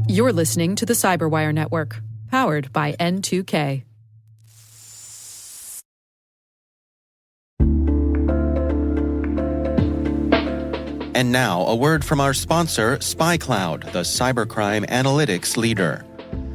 You're listening to the CyberWire Network, powered by N2K. And now, a word from our sponsor, SpyCloud, the cybercrime analytics leader.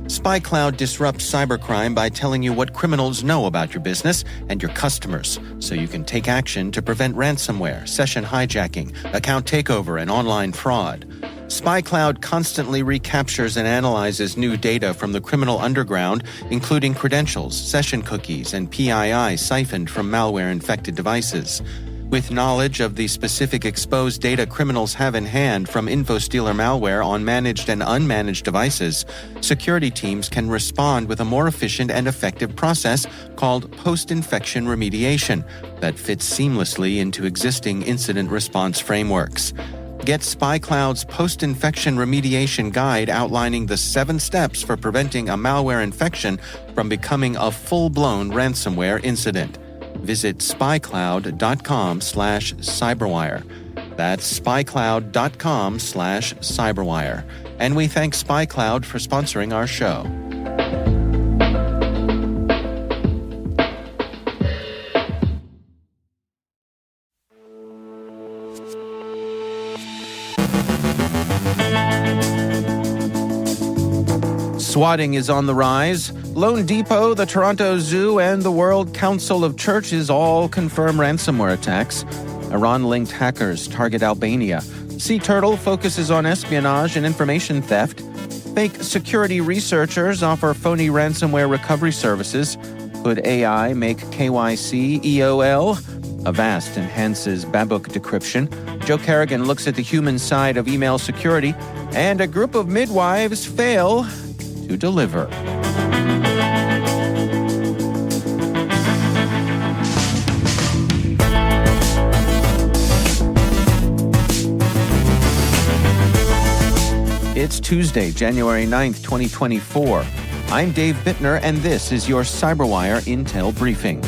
SpyCloud disrupts cybercrime by telling you what criminals know about your business and your customers, so you can take action to prevent ransomware, session hijacking, account takeover, and online fraud. SpyCloud constantly recaptures and analyzes new data from the criminal underground, including credentials, session cookies, and PII siphoned from malware-infected devices. With knowledge of the specific exposed data criminals have in hand from InfoStealer malware on managed and unmanaged devices, security teams can respond with a more efficient and effective process called post-infection remediation that fits seamlessly into existing incident response frameworks. Get SpyCloud's post-infection remediation guide outlining the 7 steps for preventing a malware infection from becoming a full-blown ransomware incident. Visit spycloud.com/cyberwire. That's spycloud.com/cyberwire. And we thank SpyCloud for sponsoring our show. Swatting is on the rise. LoanDepot, the Toronto Zoo, and the World Council of Churches all confirm ransomware attacks. Iran-linked hackers target Albania. Sea Turtle focuses on espionage and information theft. Fake security researchers offer phony ransomware recovery services. Could AI make KYC EOL? Avast enhances Babuk decryption. Joe Carrigan looks at the human side of email security. And a group of midwives fail to deliver. It's Tuesday, January 9th, 2024. I'm Dave Bittner, and this is your CyberWire Intel Briefing.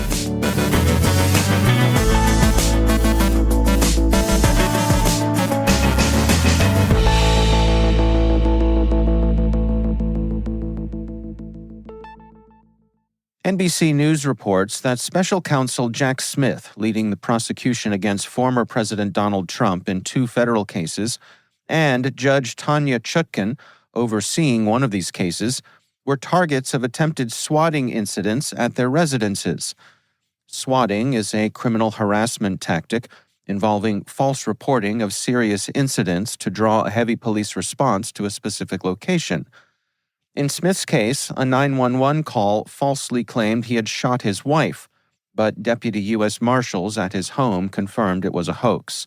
NBC News reports that Special Counsel Jack Smith, leading the prosecution against former President Donald Trump in 2 federal cases, and Judge Tanya Chutkan, overseeing one of these cases, were targets of attempted swatting incidents at their residences. Swatting is a criminal harassment tactic involving false reporting of serious incidents to draw a heavy police response to a specific location. In Smith's case, a 911 call falsely claimed he had shot his wife, but deputy U.S. Marshals at his home confirmed it was a hoax.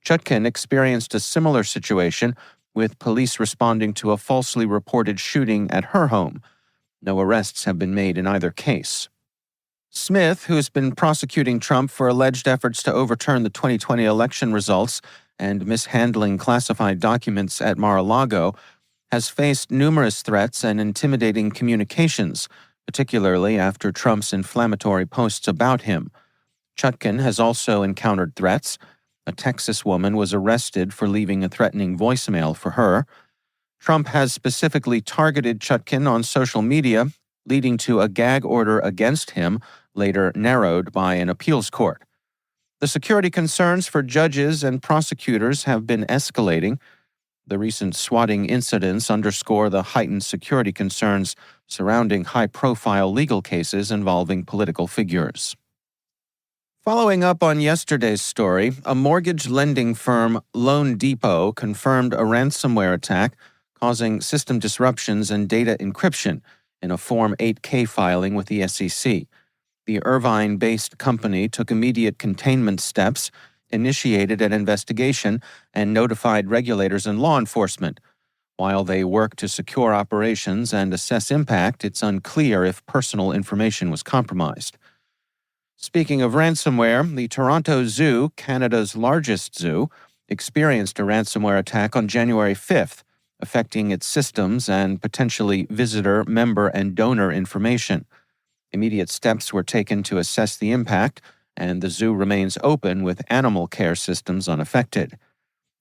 Chutkan experienced a similar situation, with police responding to a falsely reported shooting at her home. No arrests have been made in either case. Smith, who's been prosecuting Trump for alleged efforts to overturn the 2020 election results and mishandling classified documents at Mar-a-Lago, has faced numerous threats and intimidating communications, particularly after Trump's inflammatory posts about him. Chutkan has also encountered threats. A Texas woman was arrested for leaving a threatening voicemail for her. Trump has specifically targeted Chutkan on social media, leading to a gag order against him, later narrowed by an appeals court. The security concerns for judges and prosecutors have been escalating. The recent swatting incidents underscore the heightened security concerns surrounding high-profile legal cases involving political figures. Following up on yesterday's story, a mortgage lending firm, LoanDepot, confirmed a ransomware attack causing system disruptions and data encryption in a Form 8K filing with the SEC. The Irvine-based company took immediate containment steps, initiated an investigation, and notified regulators and law enforcement. While they work to secure operations and assess impact, it's unclear if personal information was compromised. Speaking of ransomware, the Toronto Zoo, Canada's largest zoo, experienced a ransomware attack on January 5th, affecting its systems and potentially visitor, member, and donor information. Immediate steps were taken to assess the impact, and the zoo remains open with animal care systems unaffected.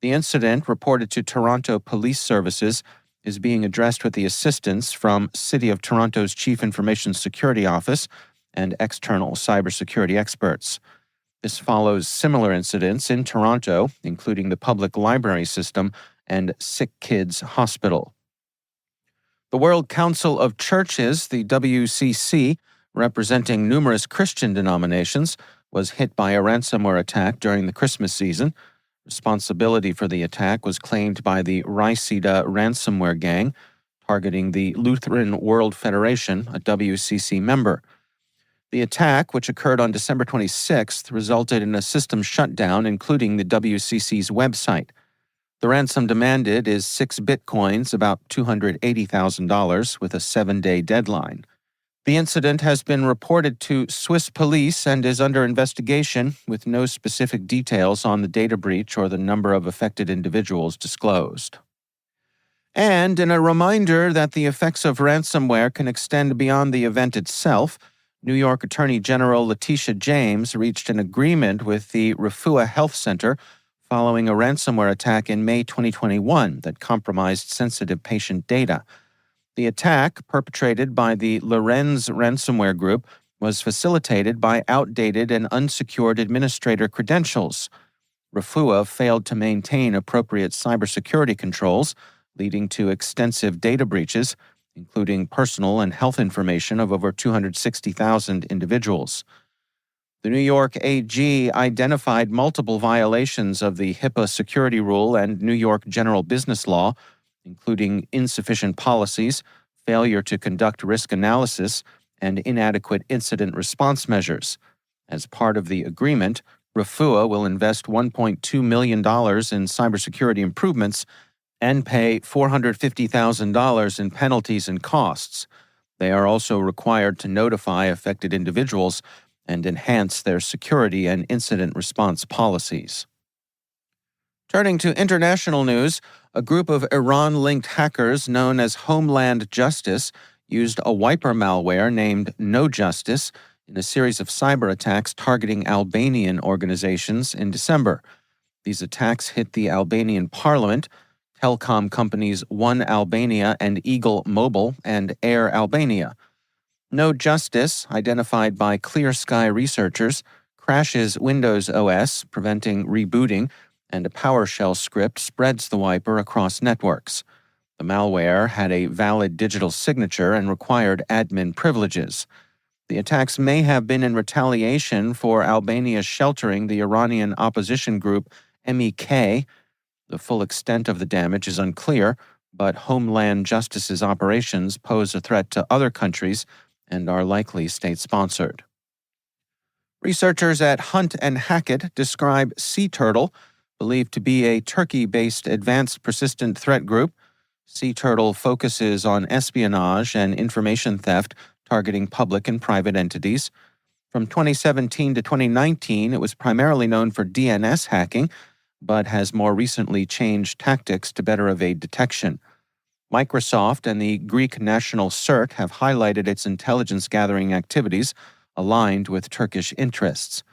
The incident, reported to Toronto Police Services, is being addressed with the assistance from City of Toronto's Chief Information Security Office and external cybersecurity experts. This follows similar incidents in Toronto, including the public library system and Sick Kids Hospital. The World Council of Churches, the WCC, representing numerous Christian denominations, was hit by a ransomware attack during the Christmas season. Responsibility for the attack was claimed by the Rhysida ransomware gang, targeting the Lutheran World Federation, a WCC member. The attack, which occurred on December 26th, resulted in a system shutdown, including the WCC's website. The ransom demanded is 6 bitcoins, about $280,000, with a 7-day deadline. The incident has been reported to Swiss police and is under investigation, with no specific details on the data breach or the number of affected individuals disclosed. And in a reminder that the effects of ransomware can extend beyond the event itself, New York Attorney General Letitia James reached an agreement with the Refuah Health Center following a ransomware attack in May 2021 that compromised sensitive patient data. The attack, perpetrated by the Lorenz ransomware group, was facilitated by outdated and unsecured administrator credentials. Refuah failed to maintain appropriate cybersecurity controls, leading to extensive data breaches, including personal and health information of over 260,000 individuals. The New York AG identified multiple violations of the HIPAA security rule and New York general business law, including insufficient policies, failure to conduct risk analysis, and inadequate incident response measures. As part of the agreement, Refuah will invest $1.2 million in cybersecurity improvements and pay $450,000 in penalties and costs. They are also required to notify affected individuals and enhance their security and incident response policies. Turning to international news, a group of Iran-linked hackers known as Homeland Justice used a wiper malware named No Justice in a series of cyber attacks targeting Albanian organizations in December. These attacks hit the Albanian parliament, telecom companies One Albania and Eagle Mobile, and Air Albania. No Justice, identified by Clear Sky researchers, crashes Windows OS, preventing rebooting, and a PowerShell script spreads the wiper across networks. The malware had a valid digital signature and required admin privileges. The attacks may have been in retaliation for Albania sheltering the Iranian opposition group MEK. The full extent of the damage is unclear, but Homeland Justice's operations pose a threat to other countries and are likely state-sponsored. Researchers at Hunt and Hackett describe Sea Turtle, believed to be a Turkey-based advanced persistent threat group. Sea Turtle focuses on espionage and information theft targeting public and private entities. From 2017 to 2019, it was primarily known for DNS hacking, but has more recently changed tactics to better evade detection. Microsoft and the Greek National CERT have highlighted its intelligence-gathering activities aligned with Turkish interests.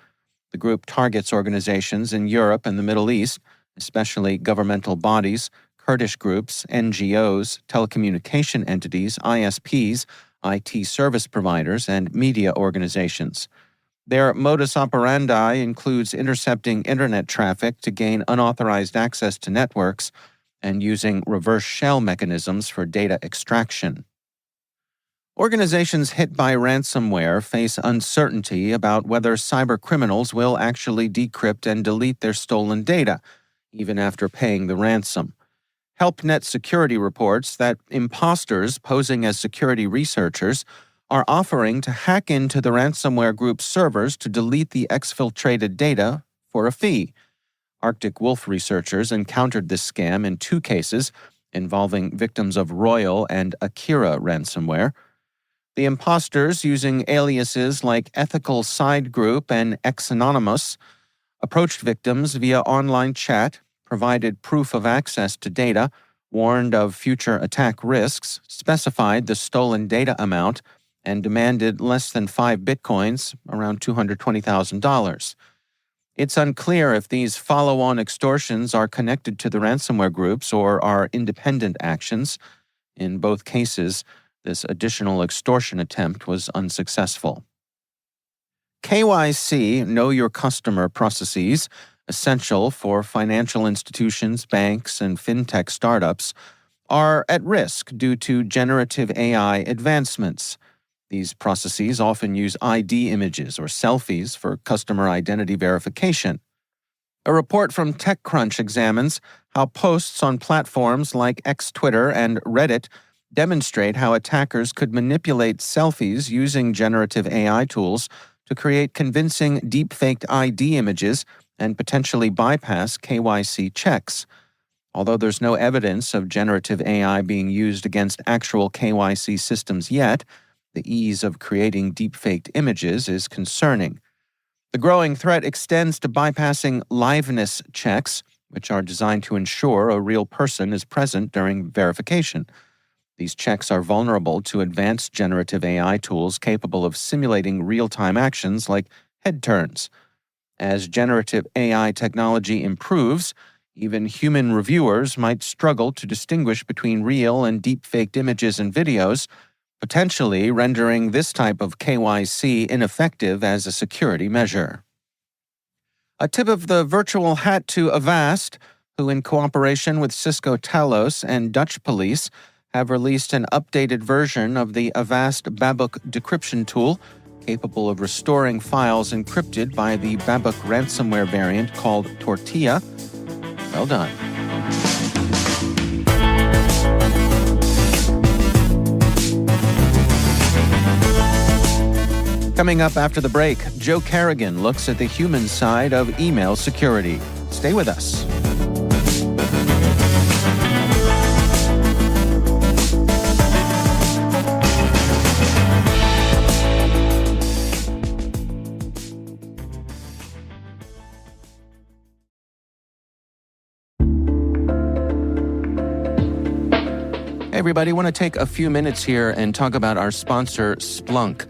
The group targets organizations in Europe and the Middle East, especially governmental bodies, Kurdish groups, NGOs, telecommunication entities, ISPs, IT service providers, and media organizations. Their modus operandi includes intercepting internet traffic to gain unauthorized access to networks and using reverse shell mechanisms for data extraction. Organizations hit by ransomware face uncertainty about whether cybercriminals will actually decrypt and delete their stolen data, even after paying the ransom. HelpNet Security reports that imposters posing as security researchers are offering to hack into the ransomware group's servers to delete the exfiltrated data for a fee. Arctic Wolf researchers encountered this scam in 2 cases involving victims of Royal and Akira ransomware. The imposters, using aliases like Ethical Side Group and Xanonymous, approached victims via online chat, provided proof of access to data, warned of future attack risks, specified the stolen data amount, and demanded less than 5 bitcoins, around $220,000. It's unclear if these follow-on extortions are connected to the ransomware groups or are independent actions. In both cases, this additional extortion attempt was unsuccessful. KYC, Know Your Customer processes, essential for financial institutions, banks, and fintech startups, are at risk due to generative AI advancements. These processes often use ID images or selfies for customer identity verification. A report from TechCrunch examines how posts on platforms like Twitter and Reddit demonstrate how attackers could manipulate selfies using generative AI tools to create convincing deepfaked ID images and potentially bypass KYC checks. Although there's no evidence of generative AI being used against actual KYC systems yet, the ease of creating deepfaked images is concerning. The growing threat extends to bypassing liveness checks, which are designed to ensure a real person is present during verification. These checks are vulnerable to advanced generative AI tools capable of simulating real-time actions like head turns. As generative AI technology improves, even human reviewers might struggle to distinguish between real and deepfaked images and videos, potentially rendering this type of KYC ineffective as a security measure. A tip of the virtual hat to Avast, who in cooperation with Cisco Talos and Dutch police have released an updated version of the Avast Babuk decryption tool, capable of restoring files encrypted by the Babuk ransomware variant called Tortilla. Well done. Coming up after the break, Joe Carrigan looks at the human side of email security. Stay with us. Hey everybody, I want to take a few minutes here and talk about our sponsor, Splunk.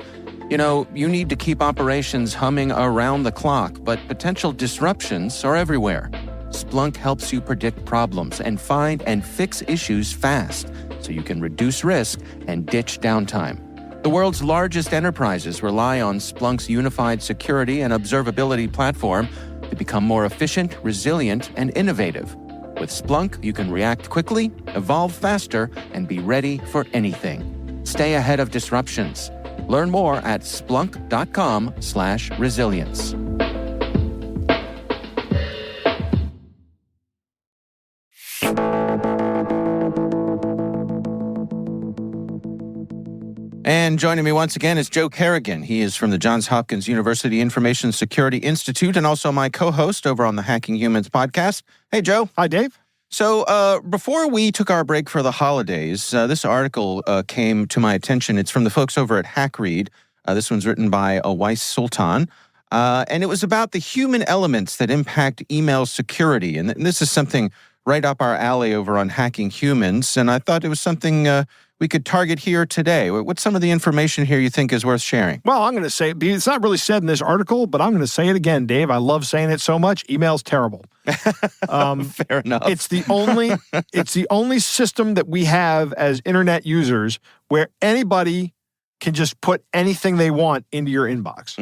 You know, you need to keep operations humming around the clock, but potential disruptions are everywhere. Splunk helps you predict problems and find and fix issues fast, so you can reduce risk and ditch downtime. The world's largest enterprises rely on Splunk's unified security and observability platform to become more efficient, resilient, and innovative. With Splunk, you can react quickly, evolve faster, and be ready for anything. Stay ahead of disruptions. Learn more at splunk.com/resilience. And joining me once again is Joe Carrigan. He is from the Johns Hopkins University Information Security Institute and also my co-host over on the Hacking Humans podcast. Hey, Joe. Hi, Dave. So before we took our break for the holidays, this article came to my attention. It's from the folks over at HackRead. This one's written by Awais Sultan. And it was about the human elements that impact email security. And this is something right up our alley over on Hacking Humans. And I thought it was something we could target here today. What's some of the information here you think is worth sharing? Well, I'm going to say, it's not really said in this article, but I'm going to say it again, Dave. I love saying it so much. Email's terrible. Fair enough. It's the only system that we have as internet users where anybody can just put anything they want into your inbox.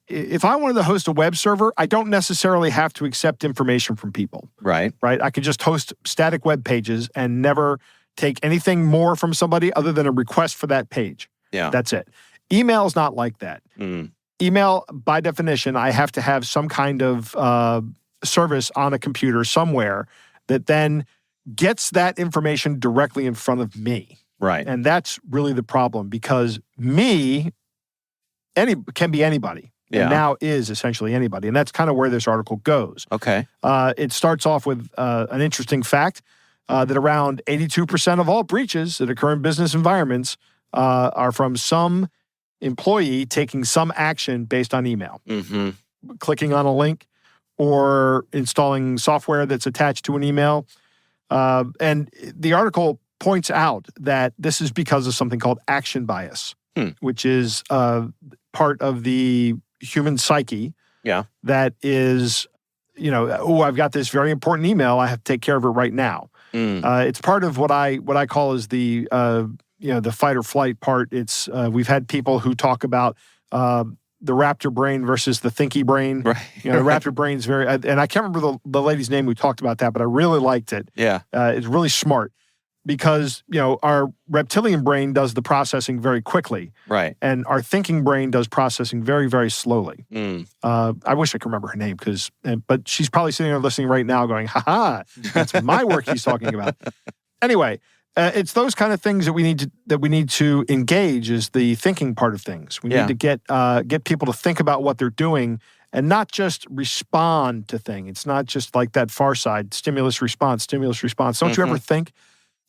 If I wanted to host a web server, I don't necessarily have to accept information from people. Right. I could just host static web pages and never take anything more from somebody other than a request for that page. Yeah. That's it. Email is not like that. Email, by definition, I have to have some kind of service on a computer somewhere that then gets that information directly in front of me. Right. And that's really the problem because can be anybody. Yeah. And now is essentially anybody. And that's kind of where this article goes. Okay. It starts off with an interesting fact that around 82% of all breaches that occur in business environments are from some employee taking some action based on email. Clicking on a link or installing software that's attached to an email. And the article points out that this is because of something called action bias, which is part of the human psyche Yeah. that is, I've got this very important email. I have to take care of it right now. It's part of what I call is the fight or flight part. It's we've had people who talk about the raptor brain versus the thinky brain. Right. The raptor brain's very, and I can't remember the lady's name who talked about that, but I really liked it. Yeah. It's really smart because, our reptilian brain does the processing very quickly. Right. And our thinking brain does processing very, very slowly. I wish I could remember her name but she's probably sitting there listening right now going, that's my work he's talking about. Anyway, it's those kind of things that we need to engage is the thinking part of things. We need to get people to think about what they're doing and not just respond to things. It's not just like that Far Side stimulus response. Don't you ever think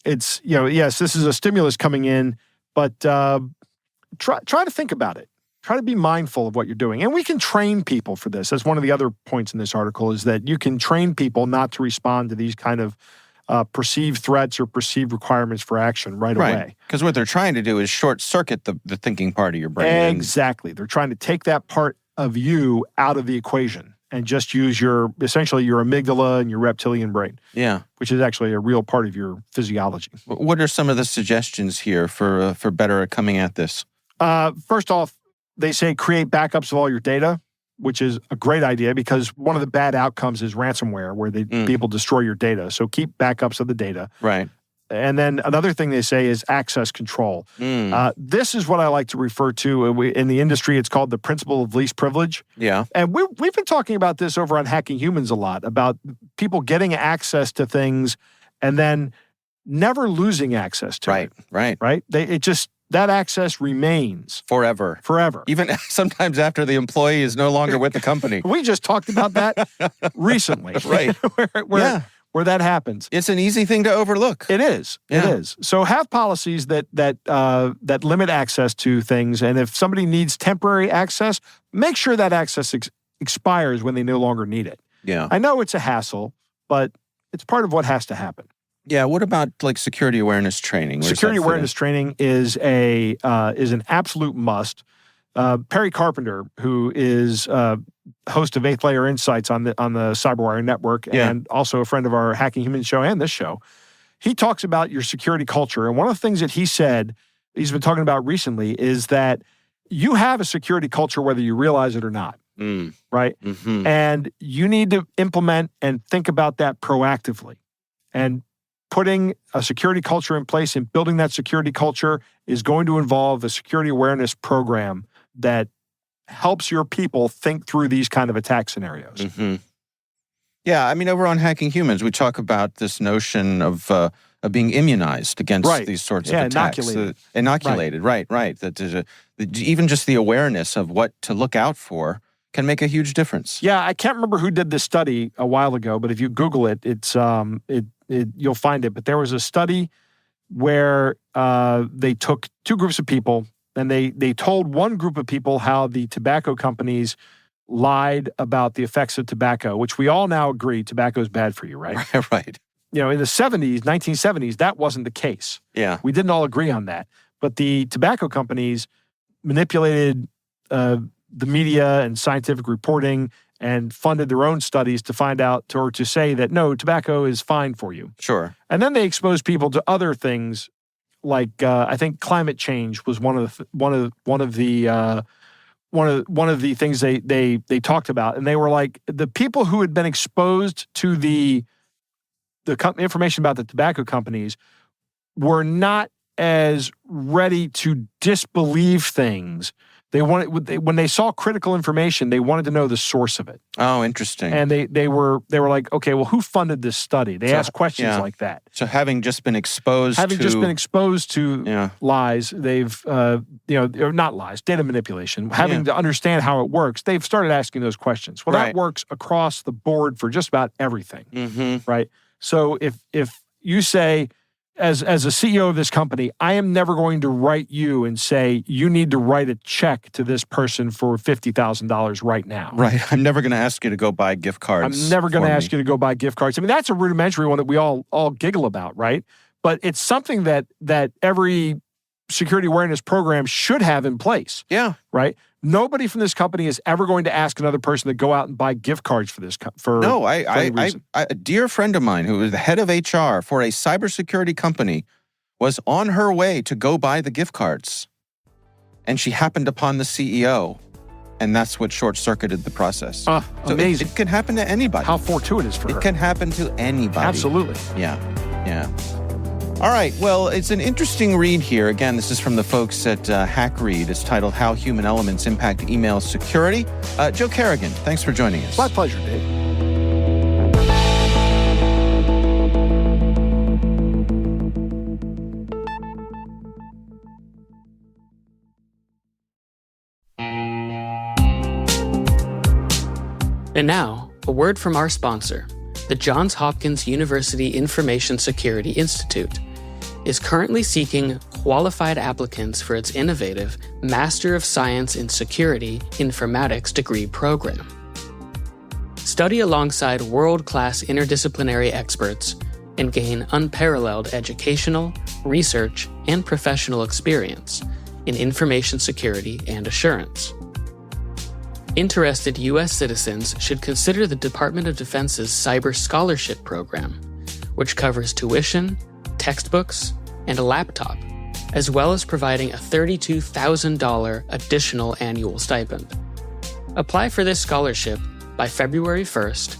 it's yes, this is a stimulus coming in, but try to think about it. Try to be mindful of what you're doing, and we can train people for this. That's one of the other points in this article is that you can train people not to respond to these kind of perceived threats or perceived requirements for action right away. Because what they're trying to do is short circuit the thinking part of your brain. Exactly. They're trying to take that part of you out of the equation and just use essentially your amygdala and your reptilian brain. Yeah. Which is actually a real part of your physiology. What are some of the suggestions here for better coming at this? First off, they say create backups of all your data, which is a great idea because one of the bad outcomes is ransomware, where people destroy your data. So keep backups of the data. Right. And then another thing they say is access control. This is what I like to refer to in the industry. It's called the principle of least privilege. Yeah. And we've been talking about this over on Hacking Humans a lot, about people getting access to things and then never losing access to it. Right. That access remains. Forever. Even sometimes after the employee is no longer with the company. We just talked about that recently. Right. where that happens. It's an easy thing to overlook. It is. Yeah. It is. So have policies that limit access to things. And if somebody needs temporary access, make sure that access expires when they no longer need it. Yeah. I know it's a hassle, but it's part of what has to happen. Yeah. What about like security awareness training? Security awareness training is an absolute must. Perry Carpenter, who is host of Eighth Layer Insights on the CyberWire network, and also a friend of our Hacking Humans show and this show, he talks about your security culture. And one of the things that he said, he's been talking about recently, is that you have a security culture whether you realize it or not. Right? Mm-hmm. And you need to implement and think about that proactively. And putting a security culture in place and building that security culture is going to involve a security awareness program that helps your people think through these kind of attack scenarios. Mm-hmm. Yeah, I mean, over on Hacking Humans, we talk about this notion of being immunized against these sorts of attacks. Inoculated, right. That even just the awareness of what to look out for can make a huge difference. Yeah, I can't remember who did this study a while ago, but if you Google it, you'll find it. But there was a study where they took two groups of people, and they told one group of people how the tobacco companies lied about the effects of tobacco, which we all now agree tobacco is bad for you, right? Right. In the 1970s, that wasn't the case. Yeah. We didn't all agree on that. But the tobacco companies manipulated the media and scientific reporting and funded their own studies to find out or to say that, no, tobacco is fine for you. Sure. And then they exposed people to other things like I think climate change was one of the things they talked about, and they were like the people who had been exposed to the information about the tobacco companies were not as ready to disbelieve things. When they saw critical information, they wanted to know the source of it. Oh, interesting. And they were like, okay, well, who funded this study? They asked questions like that. So having just been exposed to lies, they've or not lies, data manipulation, having to understand how it works, they've started asking those questions. Well, that works across the board for just about everything, right? So if you say, as a CEO of this company, I am never going to write you and say, you need to write a check to this person for $50,000 right now. Right. I'm never going to ask you to go buy gift cards. I'm never going to ask you to go buy gift cards. I mean, that's a rudimentary one that we all giggle about, right? But it's something that every security awareness program should have in place. Yeah. Right? Nobody from this company is ever going to ask another person to go out and buy gift cards for this. No, a dear friend of mine who was the head of HR for a cybersecurity company was on her way to go buy the gift cards. And she happened upon the CEO. And that's what short-circuited the process. So amazing. It can happen to anybody. How fortuitous for her. It can happen to anybody. Absolutely. Yeah. All right. Well, it's an interesting read here. Again, this is from the folks at HackRead. It's titled How Human Elements Impact Email Security. Joe Kerrigan, thanks for joining us. My pleasure, Dave. And now, a word from our sponsor. The Johns Hopkins University Information Security Institute is currently seeking qualified applicants for its innovative Master of Science in Security Informatics degree program. Study alongside world-class interdisciplinary experts and gain unparalleled educational, research, and professional experience in information security and assurance. Interested U.S. citizens should consider the Department of Defense's Cyber Scholarship Program, which covers tuition, textbooks, and a laptop, as well as providing a $32,000 additional annual stipend. Apply for this scholarship by February 1st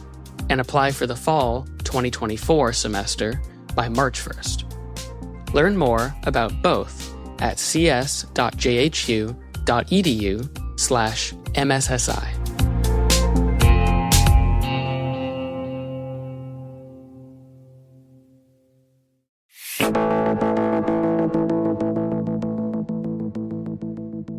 and apply for the fall 2024 semester by March 1st. Learn more about both at cs.jhu.edu/MSSI.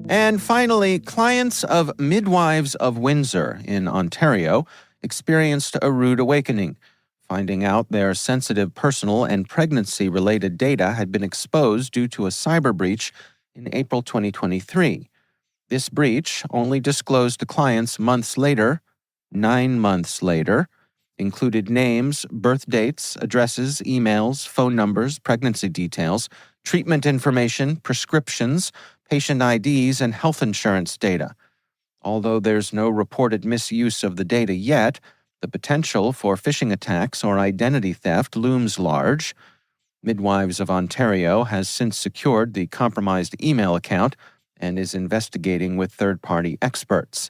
And finally, clients of Midwives of Windsor in Ontario experienced a rude awakening, finding out their sensitive personal and pregnancy-related data had been exposed due to a cyber breach in April 2023. This breach, only disclosed to clients months later, 9 months later, included names, birth dates, addresses, emails, phone numbers, pregnancy details, treatment information, prescriptions, patient IDs, and health insurance data. Although there's no reported misuse of the data yet, the potential for phishing attacks or identity theft looms large. Midwives of Ontario has since secured the compromised email account and is investigating with third-party experts.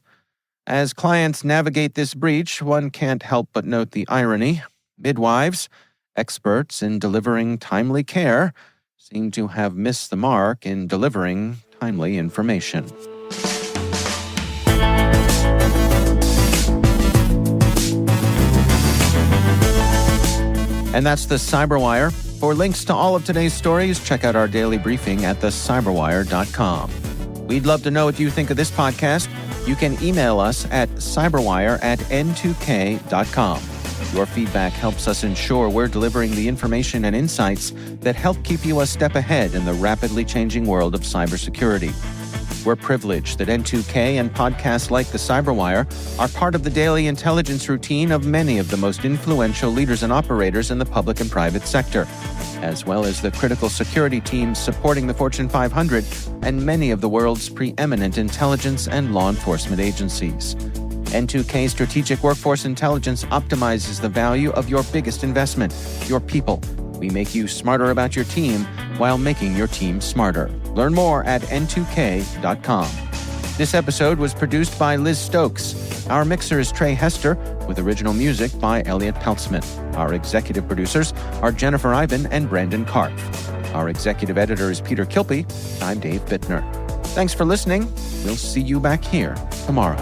As clients navigate this breach, one can't help but note the irony. Midwives, experts in delivering timely care, seem to have missed the mark in delivering timely information. And that's the CyberWire. For links to all of today's stories, check out our daily briefing at thecyberwire.com. We'd love to know what you think of this podcast. You can email us at cyberwire@n2k.com. Your feedback helps us ensure we're delivering the information and insights that help keep you a step ahead in the rapidly changing world of cybersecurity. We're privileged that N2K and podcasts like the CyberWire are part of the daily intelligence routine of many of the most influential leaders and operators in the public and private sector, as well as the critical security teams supporting the Fortune 500 and many of the world's preeminent intelligence and law enforcement agencies. N2K Strategic Workforce Intelligence optimizes the value of your biggest investment, your people. We make you smarter about your team while making your team smarter. Learn more at n2k.com. This episode was produced by Liz Stokes. Our mixer is Trey Hester, with original music by Elliot Peltzman. Our executive producers are Jennifer Iben and Brandon Karpf. Our executive editor is Peter Kilpie. I'm Dave Bittner. Thanks for listening. We'll see you back here tomorrow.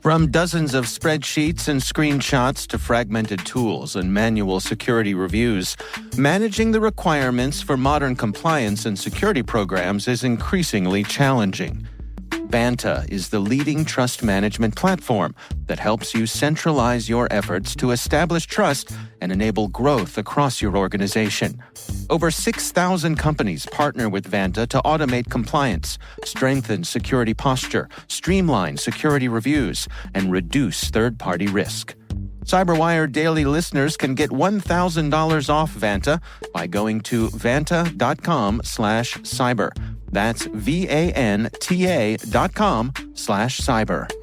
From dozens of spreadsheets and screenshots to fragmented tools and manual security reviews, managing the requirements for modern compliance and security programs is increasingly challenging. Vanta is the leading trust management platform that helps you centralize your efforts to establish trust and enable growth across your organization. Over 6,000 companies partner with Vanta to automate compliance, strengthen security posture, streamline security reviews, and reduce third-party risk. CyberWire Daily listeners can get $1,000 off Vanta by going to vanta.com/cyber. That's VANTA.com/cyber.